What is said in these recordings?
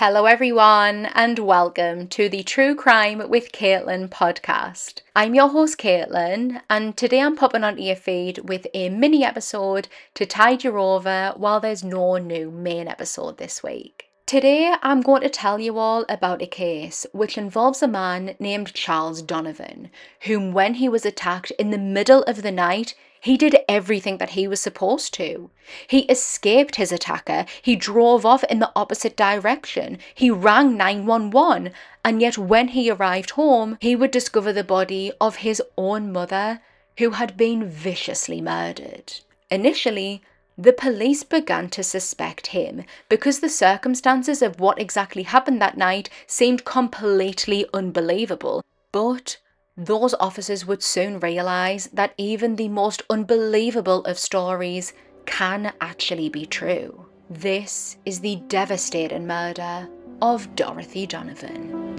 Hello everyone and welcome to the True Crime with Caitlyn podcast. I'm your host Caitlyn and today I'm popping onto your feed with a mini episode to tide you over while there's no new main episode this week. Today I'm going to tell you all about a case which involves a man named Charles Donovan, whom when he was attacked in the middle of the night, he did everything that he was supposed to. He escaped his attacker, he drove off in the opposite direction, he rang 911, and yet when he arrived home, he would discover the body of his own mother, who had been viciously murdered. Initially, the police began to suspect him because the circumstances of what exactly happened that night seemed completely unbelievable, but those officers would soon realise that even the most unbelievable of stories can actually be true. This is the devastating murder of Dorothy Donovan.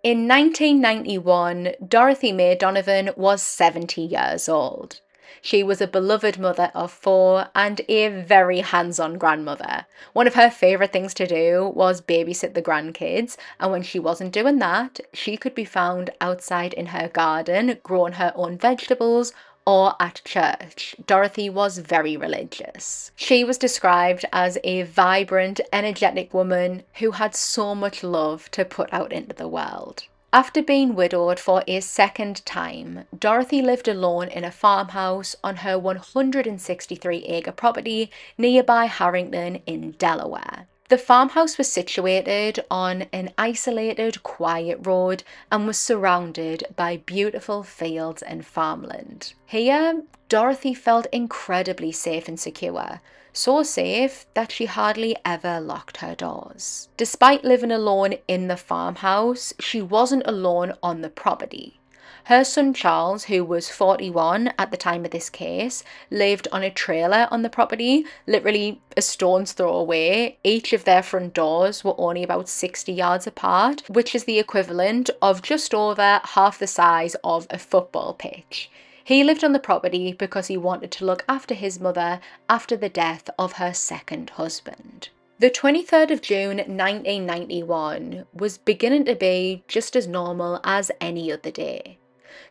In 1991, Dorothy Mae Donovan was 70 years old. She was a beloved mother of 4 and a very hands-on grandmother. One of her favourite things to do was babysit the grandkids, and when she wasn't doing that, she could be found outside in her garden growing her own vegetables or at church. Dorothy was very religious. She was described as a vibrant, energetic woman who had so much love to put out into the world. After being widowed for a second time, Dorothy lived alone in a farmhouse on her 163-acre property nearby Harrington in Delaware. The farmhouse was situated on an isolated, quiet road and was surrounded by beautiful fields and farmland. Here, Dorothy felt incredibly safe and secure, so safe that she hardly ever locked her doors. Despite living alone in the farmhouse, she wasn't alone on the property. Her son Charles, who was 41 at the time of this case, lived on a trailer on the property, literally a stone's throw away. Each of their front doors were only about 60 yards apart, which is the equivalent of just over half the size of a football pitch. He lived on the property because he wanted to look after his mother after the death of her second husband. The 23rd of June 1991 was beginning to be just as normal as any other day.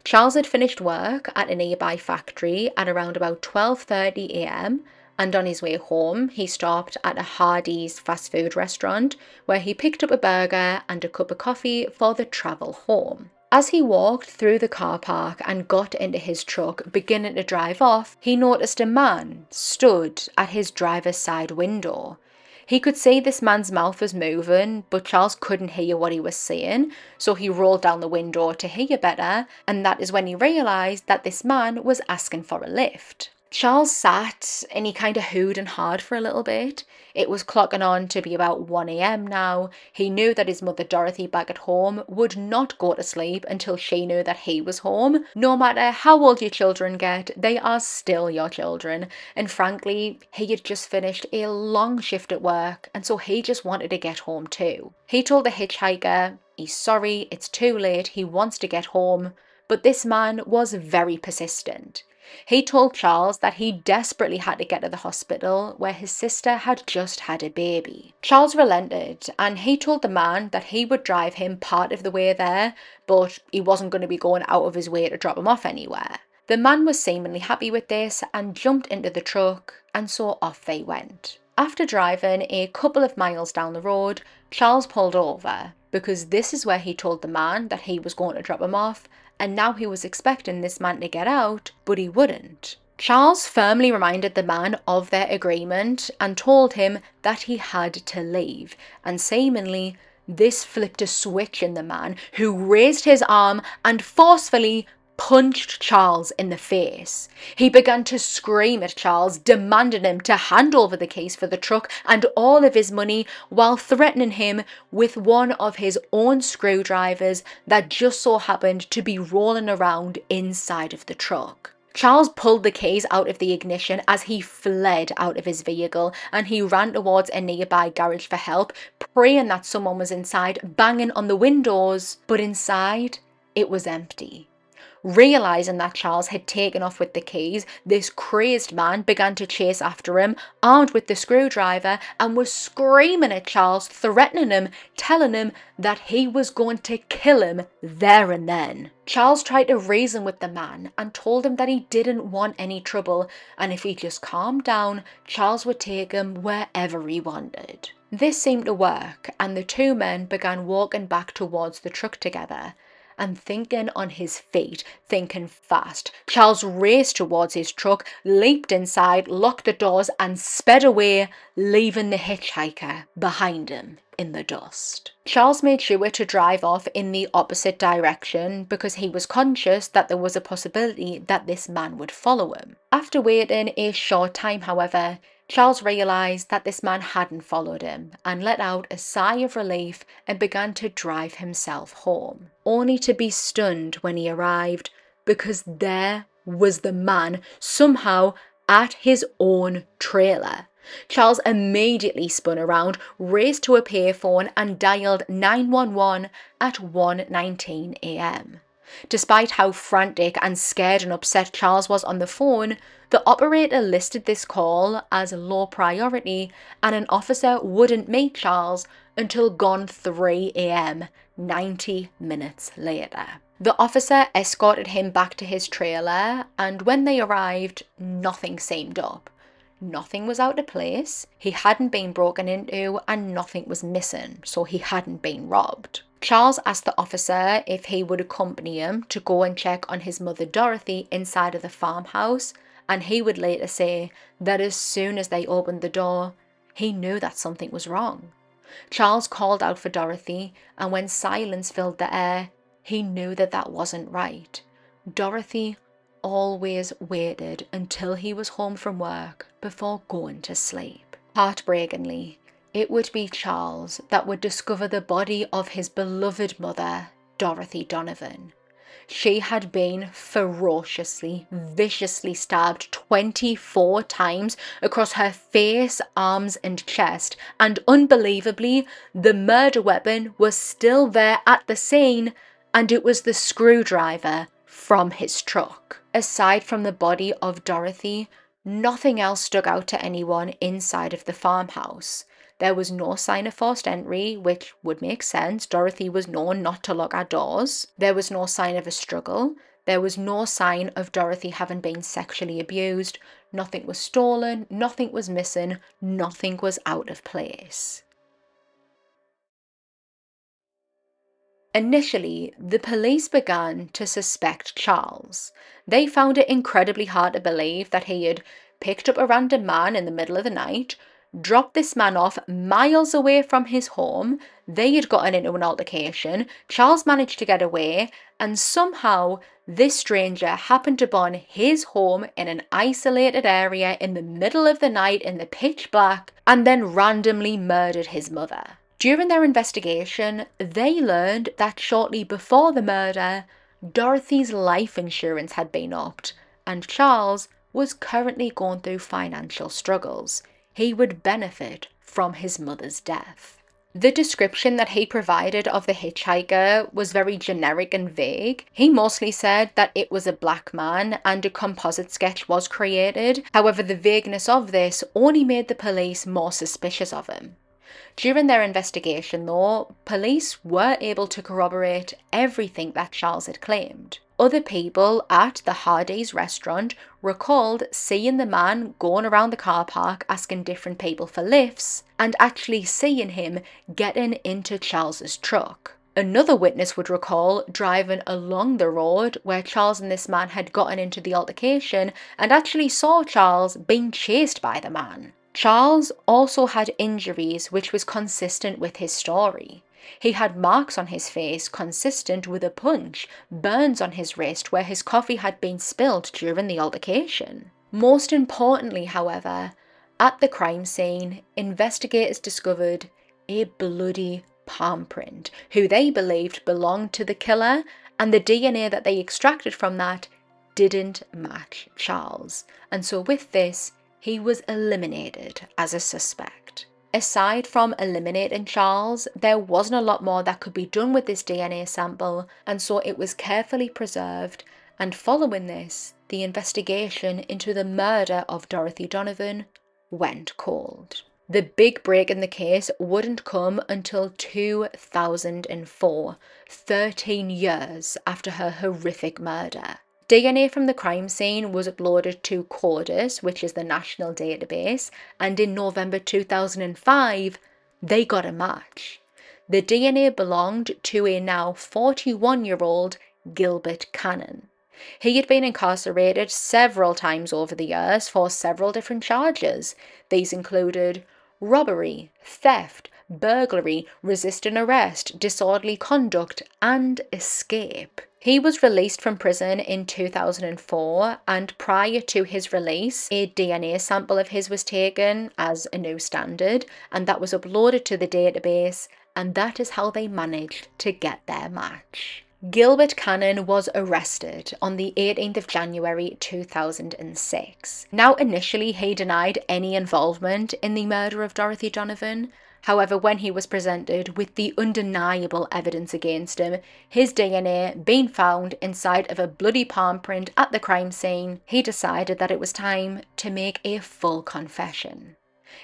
Charles had finished work at a nearby factory at around about 12:30 a.m. and on his way home he stopped at a Hardee's fast food restaurant where he picked up a burger and a cup of coffee for the travel home. As he walked through the car park and got into his truck beginning to drive off, he noticed a man stood at his driver's side window. He could see this man's mouth was moving, but Charles couldn't hear what he was saying, so he rolled down the window to hear better, and that is when he realised that this man was asking for a lift. Charles sat and he kind of hooed and hawed for a little bit. It was clocking on to be about 1 a.m. now. He knew that his mother Dorothy back at home would not go to sleep until she knew that he was home. No matter how old your children get, they are still your children. And frankly, he had just finished a long shift at work, and so he just wanted to get home too. He told the hitchhiker he's sorry, it's too late, he wants to get home, but this man was very persistent. He told Charles that he desperately had to get to the hospital where his sister had just had a baby. Charles relented and he told the man that he would drive him part of the way there, but he wasn't going to be going out of his way to drop him off anywhere. The man was seemingly happy with this and jumped into the truck, and so off they went. After driving a couple of miles down the road, Charles pulled over because this is where he told the man that he was going to drop him off, and now he was expecting this man to get out, but he wouldn't. Charles firmly reminded the man of their agreement and told him that he had to leave, and seemingly this flipped a switch in the man, who raised his arm and forcefully punched Charles in the face. He began to scream at Charles, demanding him to hand over the keys for the truck and all of his money, while threatening him with one of his own screwdrivers that just so happened to be rolling around inside of the truck. Charles pulled the keys out of the ignition as he fled out of his vehicle, and he ran towards a nearby garage for help, praying that someone was inside, banging on the windows, but inside it was empty. Realising that Charles had taken off with the keys, this crazed man began to chase after him, armed with the screwdriver, and was screaming at Charles, threatening him, telling him that he was going to kill him there and then. Charles tried to reason with the man and told him that he didn't want any trouble, and if he just calmed down, Charles would take him wherever he wanted. This seemed to work, and the two men began walking back towards the truck together. And thinking on his feet, thinking fast, Charles raced towards his truck, leaped inside, locked the doors, and sped away, leaving the hitchhiker behind him in the dust. Charles made sure to drive off in the opposite direction because he was conscious that there was a possibility that this man would follow him. After waiting a short time, however, Charles realised that this man hadn't followed him and let out a sigh of relief and began to drive himself home, only to be stunned when he arrived because there was the man somehow at his own trailer. Charles immediately spun around, raced to a payphone and dialed 911 at 1:19 a.m. Despite how frantic and scared and upset Charles was on the phone, the operator listed this call as low priority and an officer wouldn't meet Charles until gone 3 a.m, 90 minutes later. The officer escorted him back to his trailer, and when they arrived, nothing seemed up. Nothing was out of place, he hadn't been broken into, and nothing was missing, so he hadn't been robbed. Charles asked the officer if he would accompany him to go and check on his mother Dorothy inside of the farmhouse, and he would later say that as soon as they opened the door, he knew that something was wrong. Charles called out for Dorothy, and when silence filled the air, he knew that that wasn't right. Dorothy always waited until he was home from work before going to sleep. Heartbreakingly, it would be Charles that would discover the body of his beloved mother, Dorothy Donovan. She had been ferociously, viciously stabbed 24 times across her face, arms and chest, and unbelievably, the murder weapon was still there at the scene, and it was the screwdriver from his truck. Aside from the body of Dorothy, nothing else stuck out to anyone inside of the farmhouse. There was no sign of forced entry, which would make sense. Dorothy was known not to lock her doors. There was no sign of a struggle. There was no sign of Dorothy having been sexually abused. Nothing was stolen, nothing was missing, nothing was out of place. Initially, the police began to suspect Charles. They found it incredibly hard to believe that he had picked up a random man in the middle of the night, dropped this man off miles away from his home, they had gotten into an altercation, Charles managed to get away, and somehow this stranger happened upon his home in an isolated area in the middle of the night in the pitch black, and then randomly murdered his mother. During their investigation, they learned that shortly before the murder, Dorothy's life insurance had been upped, and Charles was currently going through financial struggles. He would benefit from his mother's death. The description that he provided of the hitchhiker was very generic and vague. He mostly said that it was a black man and a composite sketch was created. However, the vagueness of this only made the police more suspicious of him. During their investigation, though, police were able to corroborate everything that Charles had claimed. Other people at the Hardee's restaurant recalled seeing the man going around the car park asking different people for lifts and actually seeing him getting into Charles's truck. Another witness would recall driving along the road where Charles and this man had gotten into the altercation and actually saw Charles being chased by the man. Charles also had injuries which was consistent with his story. He had marks on his face consistent with a punch, burns on his wrist where his coffee had been spilled during the altercation. Most importantly, however, at the crime scene, investigators discovered a bloody palm print, who they believed belonged to the killer, and the DNA that they extracted from that didn't match Charles. And so with this, he was eliminated as a suspect. Aside from eliminating Charles, there wasn't a lot more that could be done with this DNA sample, and so it was carefully preserved, and following this, the investigation into the murder of Dorothy Donovan went cold. The big break in the case wouldn't come until 2004, 13 years after her horrific murder. DNA from the crime scene was uploaded to CODIS, which is the national database, and in November 2005, they got a match. The DNA belonged to a now 41-year-old Gilbert Cannon. He had been incarcerated several times over the years for several different charges. These included robbery, theft, burglary, resisting arrest, disorderly conduct, and escape. He was released from prison in 2004, and prior to his release, a DNA sample of his was taken as a new standard, and that was uploaded to the database, and that is how they managed to get their match. Gilbert Cannon was arrested on the 18th of January 2006. Now, initially, he denied any involvement in the murder of Dorothy Donovan. However, when he was presented with the undeniable evidence against him, his DNA being found inside of a bloody palm print at the crime scene, he decided that it was time to make a full confession.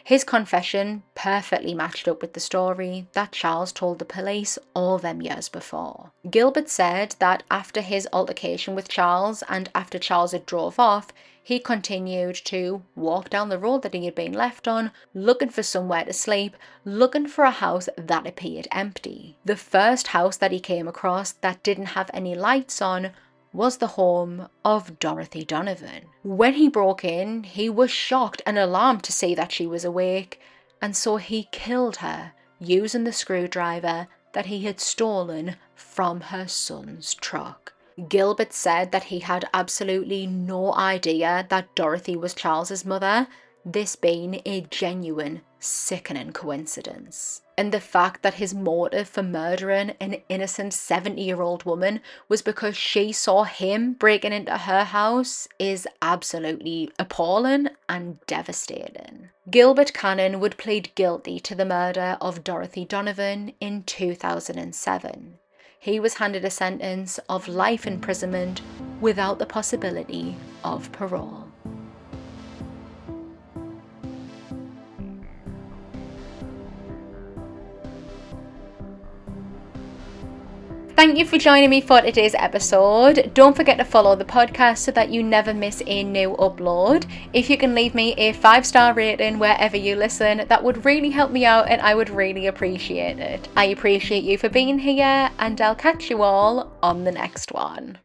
His confession perfectly matched up with the story that Charles told the police all them years before. Gilbert said that after his altercation with Charles and after Charles had drove off, he continued to walk down the road that he had been left on, looking for somewhere to sleep, looking for a house that appeared empty. The first house that he came across that didn't have any lights on was the home of Dorothy Donovan. When he broke in, he was shocked and alarmed to see that she was awake, and so he killed her using the screwdriver that he had stolen from her son's truck. Gilbert said that he had absolutely no idea that Dorothy was Charles's mother, this being a genuine, sickening coincidence. And the fact that his motive for murdering an innocent 70-year-old woman was because she saw him breaking into her house is absolutely appalling and devastating. Gilbert Cannon would plead guilty to the murder of Dorothy Donovan in 2007. He was handed a sentence of life imprisonment without the possibility of parole. Thank you for joining me for today's episode. Don't forget to follow the podcast so that you never miss a new upload. If you can leave me a 5-star rating wherever you listen, that would really help me out and I would really appreciate it. I appreciate you for being here, and I'll catch you all on the next one.